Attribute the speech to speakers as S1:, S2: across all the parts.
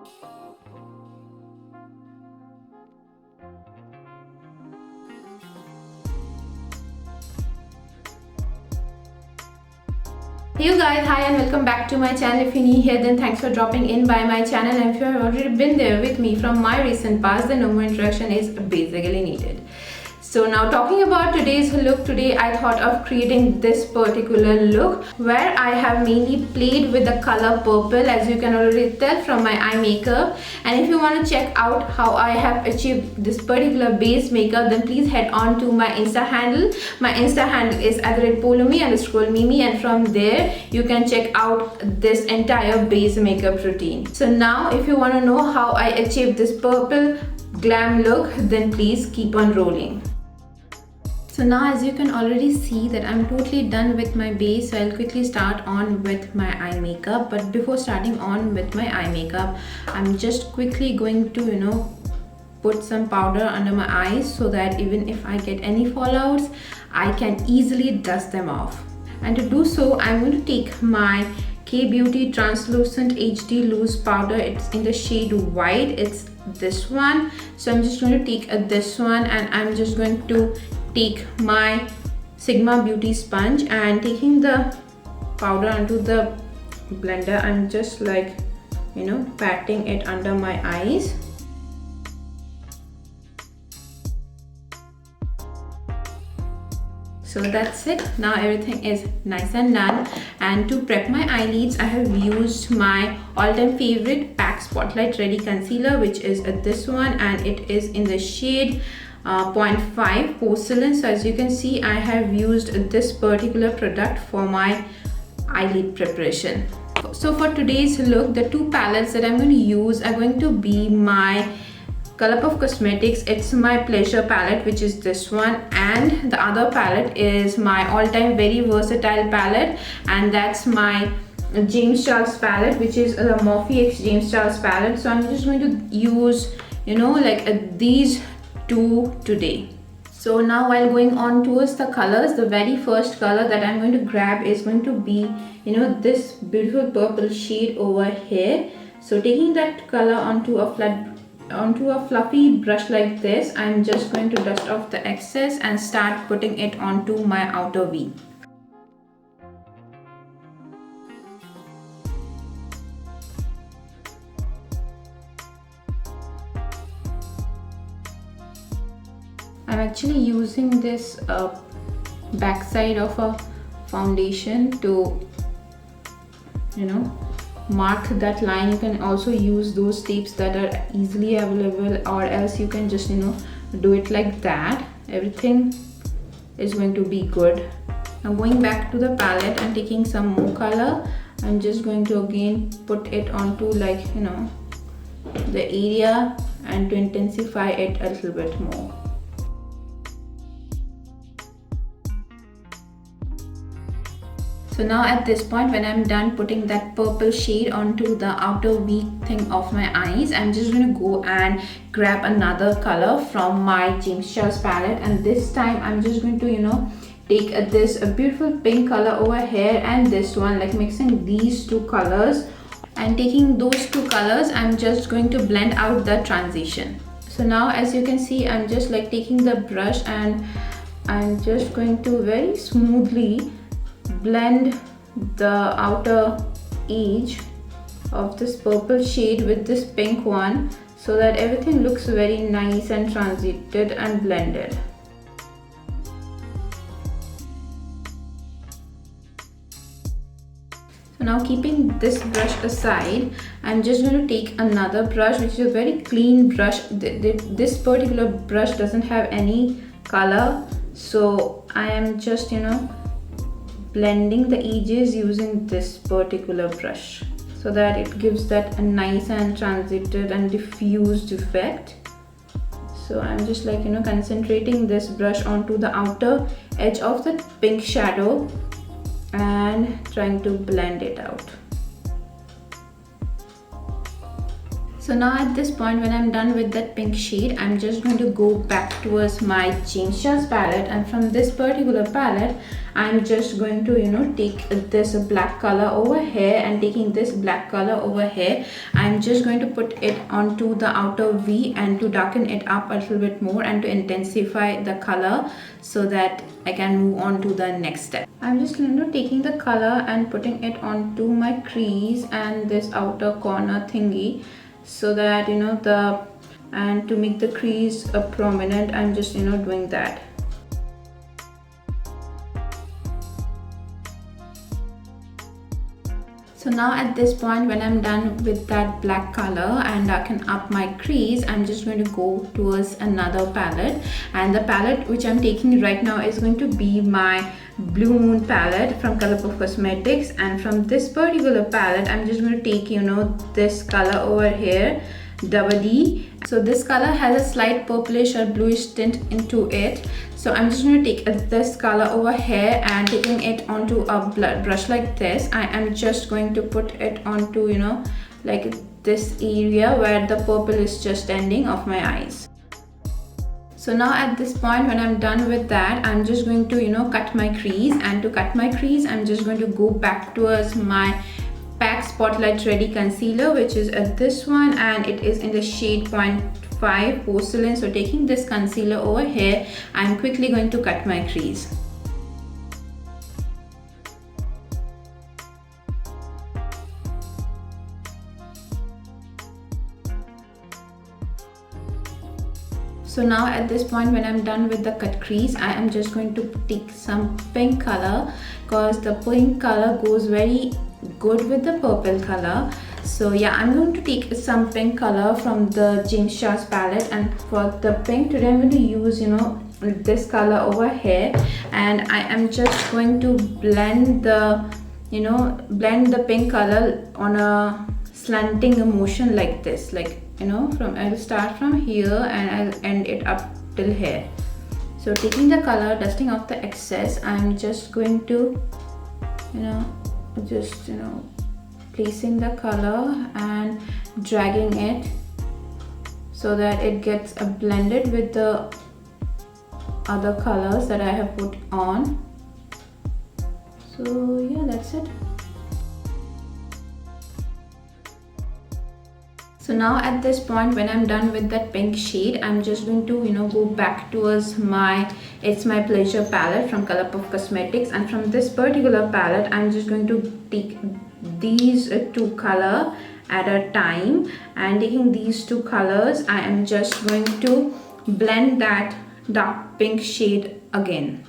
S1: Hey you guys, hi and welcome back to my channel. If you're new here, then thanks for dropping in by my channel, and if you have already been there with me from my recent past, then no more introduction is basically needed. So now talking about today's look, today I thought of creating this particular look where I have mainly played with the color purple, as you can already tell from my eye makeup. And if you want to check out how I have achieved this particular base makeup, then please head on to my Insta handle. My Insta handle is @Poulami_Mimi, and from there you can check out this entire base makeup routine. So now if you want to know how I achieved this purple glam look, then please keep on rolling. So now as you can already see that I'm totally done with my base, so I'll quickly start on with my eye makeup. But before starting on with my eye makeup, I'm just quickly going to put some powder under my eyes so that even if I get any fallouts, I can easily dust them off. And to do so, I'm going to take my K-Beauty Translucent HD Loose Powder. It's in the shade white, it's this one. So I'm just going to take this one, and I'm just going to take my Sigma Beauty sponge, and taking the powder onto the blender, I'm just patting it under my eyes. So that's it. Now everything is nice and done. And to prep my eyelids, I have used my all-time favorite PAC Spotlight Ready Concealer, which is this one, and it is in the shade 0.5 Porcelain. So as you can see, I have used this particular product for my eyelid preparation. So for today's look, the two palettes that I'm going to use are going to be my Colourpop Cosmetics, it's my Pleasure palette, which is this one, and the other palette is my all-time very versatile palette, and that's my James Charles palette, which is the Morphe X James Charles palette. So I'm just going to use these two today. So now while going on towards the colors, the very first color that I'm going to grab is going to be this beautiful purple shade over here. So taking that color onto a fluffy brush like this, I'm just going to dust off the excess and start putting it onto my outer V. I'm actually using this backside of a foundation to mark that line. You can also use those tapes that are easily available, or else you can just do it like that. Everything is going to be good. Now going back to the palette and taking some more color, I'm just going to again put it onto the area and to intensify it a little bit more. So now at this point, when I'm done putting that purple shade onto the outer V thing of my eyes, I'm just going to go and grab another color from my James Charles palette, and this time I'm just going to take this beautiful pink color over here and this one, mixing these two colors, and taking those two colors, I'm just going to blend out the transition. So now as you can see, I'm just taking the brush, and I'm just going to very smoothly blend the outer edge of this purple shade with this pink one, so that everything looks very nice and transited and blended. So now keeping this brush aside, I'm just going to take another brush, which is a very clean brush. This particular brush doesn't have any color, so I am just blending the edges using this particular brush, so that it gives that a nice and transited and diffused effect. So I'm just concentrating this brush onto the outer edge of the pink shadow and trying to blend it out. So now at this point, when I'm done with that pink shade, I'm just going to go back towards my Nyx palette, and from this particular palette, I'm just going to, you know, take this black color over here, and taking this black color over here, I'm just going to put it onto the outer V and to darken it up a little bit more and to intensify the color so that I can move on to the next step. I'm just, you know, taking the color and putting it onto my crease and this outer corner thingy, so that, you know, and to make the crease prominent, I'm just, you know, doing that. So now at this point, when I'm done with that black color and darken up my crease, I'm just going to go towards another palette, and the palette which I'm taking right now is going to be my Blue Moon palette from Colourpop Cosmetics. And from this particular palette, I'm just going to take, you know, this color over here, Double D. So this color has a slight purplish or bluish tint into it. So I'm just going to take this color over here and taking it onto a brush like this. I am just going to put it onto, you know, like this area where the purple is just ending of my eyes. So now at this point, when I'm done with that, I'm just going to, you know, cut my crease, and to cut my crease, I'm just going to go back towards my PAC Spotlight Ready Concealer, which is this one, and it is in the shade 0.5 Porcelain. So taking this concealer over here, I'm quickly going to cut my crease. So now at this point, when I'm done with the cut crease, I am just going to take some pink color, because the pink color goes very good with the purple color. So yeah, I'm going to take some pink color from the Nyx palette, and for the pink today I'm going to use, you know, this color over here, and I am just going to blend the, you know, blend the pink color on a slanting motion like this, like, you know, I'll start from here and I'll end it up till here. So taking the color, dusting off the excess, I'm just going to, you know, placing the color and dragging it so that it gets blended with the other colors that I have put on. So yeah, that's it. So now at this point, when I'm done with that pink shade, I'm just going to, you know, go back towards my It's My Pleasure palette from Colourpop Cosmetics, and from this particular palette, I'm just going to take these two colors at a time, and taking these two colors, I am just going to blend that dark pink shade again.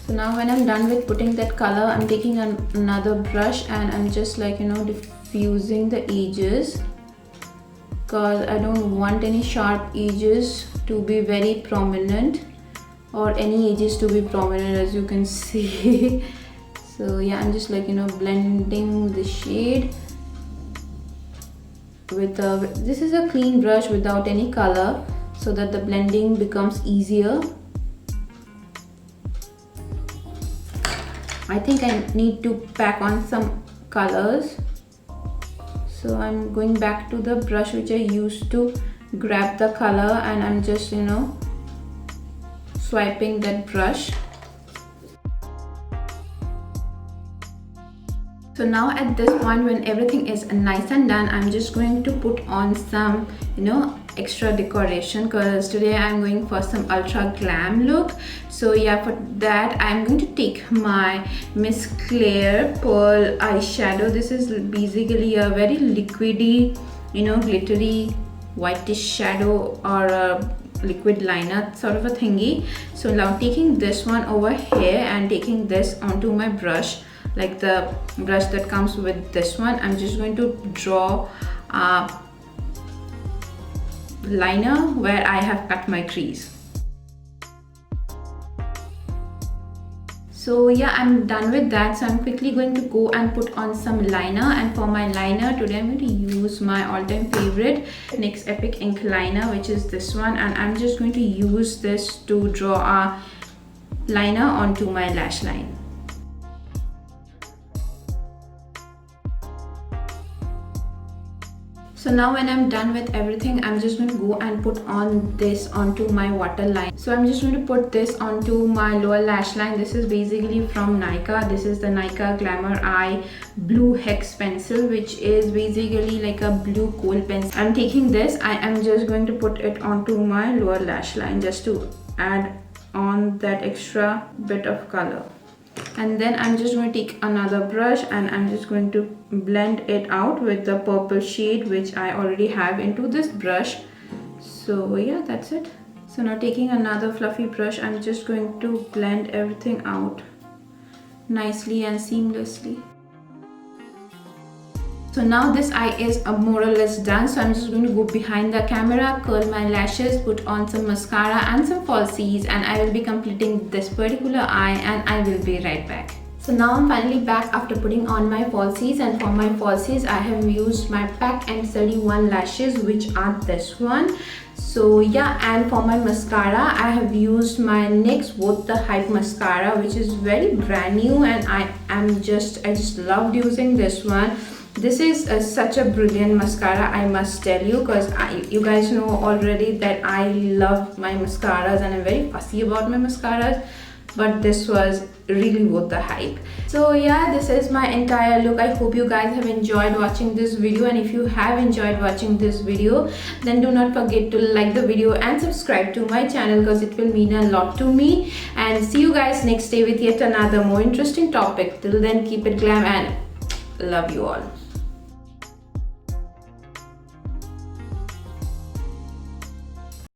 S1: So now when I'm done with putting that color, I'm taking another brush and I'm just, like, you know, diffusing the edges, because I don't want any sharp edges to be very prominent, or any edges to be prominent, as you can see. So yeah, I'm just, like, you know, blending the shade with this is a clean brush without any color, so that the blending becomes easier. I think I need to pack on some colors, so I'm going back to the brush which I used to grab the color, and I'm just, you know, swiping that brush. So now at this point, when everything is nice and done, I'm just going to put on some, you know, extra decoration, because today I'm going for some ultra glam look. So yeah, for that I'm going to take my Miss Claire Pearl eyeshadow. This is basically a very liquidy, you know, glittery whitish shadow or a liquid liner sort of a thingy. So now taking this one over here and taking this onto my brush, like the brush that comes with this one, I'm just going to draw a liner where I have cut my crease. So yeah, I'm done with that. So I'm quickly going to go and put on some liner, and for my liner today I'm going to use my all-time favorite NYX Epic Ink liner, which is this one, and I'm just going to use this to draw a liner onto my lash line. So now when I'm done with everything, I'm just going to go and put on this onto my waterline. So I'm just going to put this onto my lower lash line. This is basically from Nykaa. This is the Nykaa Glamoureyes Blue Hex pencil, which is basically like a blue kohl pencil. I'm taking this, I am just going to put it onto my lower lash line just to add on that extra bit of color. And then I'm just going to take another brush and I'm just going to blend it out with the purple shade which I already have into this brush. So yeah, that's it. So now taking another fluffy brush, I'm just going to blend everything out nicely and seamlessly. So now this eye is more or less done. So I'm just going to go behind the camera, curl my lashes, put on some mascara and some falsies, and I will be completing this particular eye, and I will be right back. So now I'm finally back after putting on my falsies, and for my falsies I have used my PAC M71 lashes, which are this one. So yeah, and for my mascara I have used my Nyx Worth the Hype mascara, which is very brand new, and I just loved using this one. This is such a brilliant mascara, I must tell you, because you guys know already that I love my mascaras and I'm very fussy about my mascaras, but this was really worth the hype. So yeah, this is my entire look. I hope you guys have enjoyed watching this video, and if you have enjoyed watching this video, then do not forget to like the video and subscribe to my channel, because it will mean a lot to me. And see you guys next day with yet another more interesting topic. Till then, keep it glam and love you all.